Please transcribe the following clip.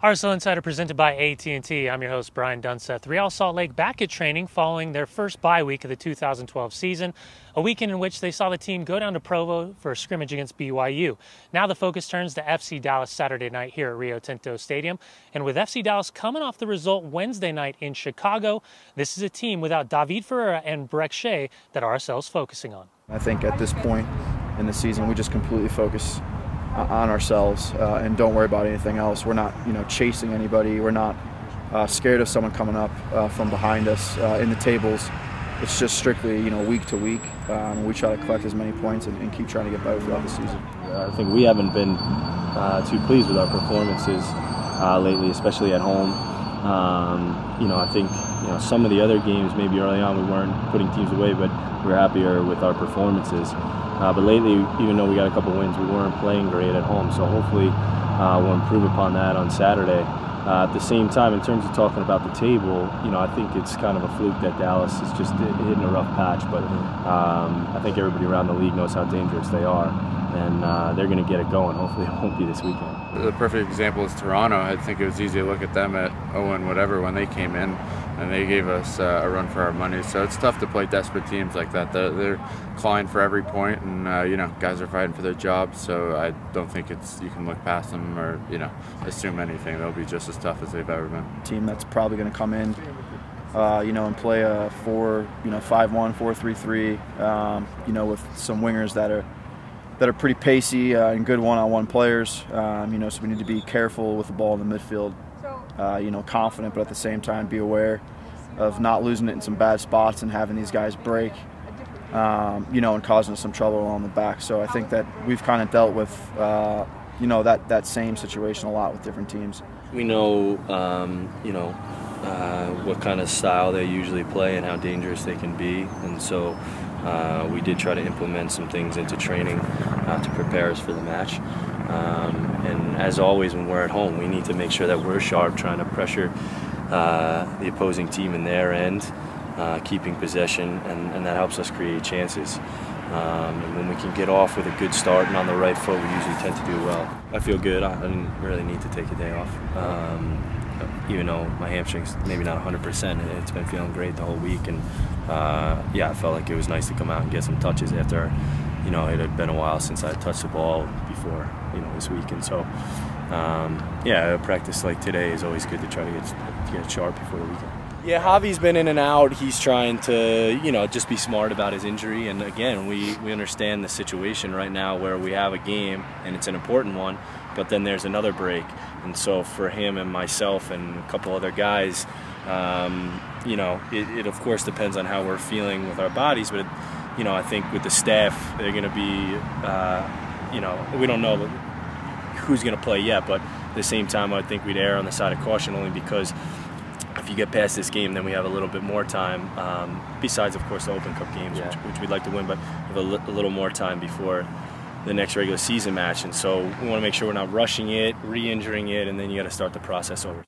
RSL Insider presented by AT&T. I'm your host, Brian Dunseth. Real Salt Lake back at training following their first bye week of the 2012 season, a weekend in which they saw the team go down to Provo for a scrimmage against BYU. Now the focus turns to FC Dallas Saturday night here at Rio Tinto Stadium. And with FC Dallas coming off the result Wednesday night in Chicago, this is a team without David Ferreira and Breck Shea that RSL is focusing on. I think at this point in the season, we just completely focus on ourselves and don't worry about anything else. We're not, chasing anybody. We're not scared of someone coming up from behind us in the tables. It's just strictly, week to week. We try to collect as many points and keep trying to get better throughout the season. I think we haven't been too pleased with our performances lately, especially at home. I think some of the other games, maybe early on, we weren't putting teams away, but we're happier with our performances. But lately, even though we got a couple wins, we weren't playing great at home. So hopefully we'll improve upon that on Saturday. At the same time, in terms of talking about the table, I think it's kind of a fluke that Dallas is just hitting a rough patch. But I think everybody around the league knows how dangerous they are. And they're going to get it going. Hopefully it won't be this weekend. The perfect example is Toronto. I think it was easy to look at them at 0-whatever when they came in, and they gave us a run for our money. So it's tough to play desperate teams like that. They're clawing for every point, and guys are fighting for their jobs. So I don't think you can look past them or assume anything. They'll be just as tough as they've ever been. Team that's probably going to come in, and play a 5-1, 4-3-3, with some wingers that are pretty pacey and good one-on-one players. So we need to be careful with the ball in the midfield. Confident, but at the same time be aware of not losing it in some bad spots and having these guys break, and causing us some trouble along the back. So I think that we've kind of dealt with, that same situation a lot with different teams. We know, what kind of style they usually play and how dangerous they can be, and so we did try to implement some things into training to prepare us for the match. And as always, when we're at home, we need to make sure that we're sharp, trying to pressure the opposing team in their end, keeping possession, and that helps us create chances. And when we can get off with a good start and on the right foot, we usually tend to do well. I feel good. I didn't really need to take a day off. Even though my hamstring's maybe not 100%, it's been feeling great the whole week. And I felt like it was nice to come out and get some touches after, it had been a while since I had touched the ball before, this week. And so, a practice like today is always good to try to get sharp before the weekend. Yeah, Javi's been in and out. He's trying to, just be smart about his injury. And again, we understand the situation right now where we have a game and it's an important one, but then there's another break. And so for him and myself and a couple other guys, it of course depends on how we're feeling with our bodies, but I think with the staff, they're going to be, we don't know who's going to play yet, but at the same time, I think we'd err on the side of caution only because if you get past this game, then we have a little bit more time, besides, of course, the Open Cup games, which we'd like to win, but we have a little more time before the next regular season match. And so we want to make sure we're not rushing it, re-injuring it, and then you got to start the process over.